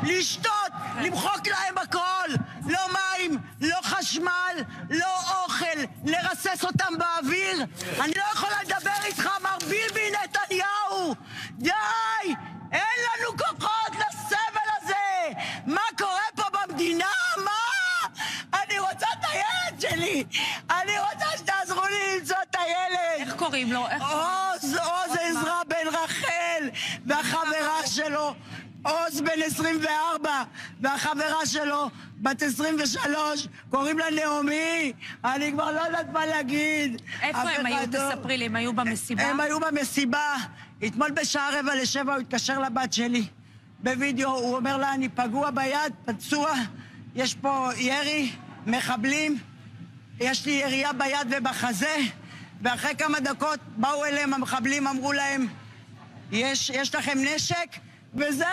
לשתות, למחוק להם הכל. לא מים, לא חשמל, לא אוכל, לרסס אותם באוויר. אני לא יכולה לדבר איתך, מר ביבי נתניהו. די! אין לנו כוחות לסבל הזה. מה קורה פה במדינה? מה? אני רוצה את הילד שלי. אני רוצה שתעזרו לי למצוא את הילד. איך קוראים לו? עוז עזרא בן רחל והחברה שלו עוז בן 24 והחברה שלו בת 23, קוראים לה נעמי. אני כבר לא יודעת מה להגיד. איפה הם היו? תספרי לי, הם היו במסיבה? הם היו במסיבה. אתמול בשעה 6:45 הוא התקשר לבת שלי בווידאו, הוא אומר לה, אני פגוע ביד, פצוע, יש פה ירי, מחבלים, יש לי ירייה ביד ובחזה. ואחרי כמה דקות באו אליהם המחבלים, אמרו להם, יש לכם נשק? וזה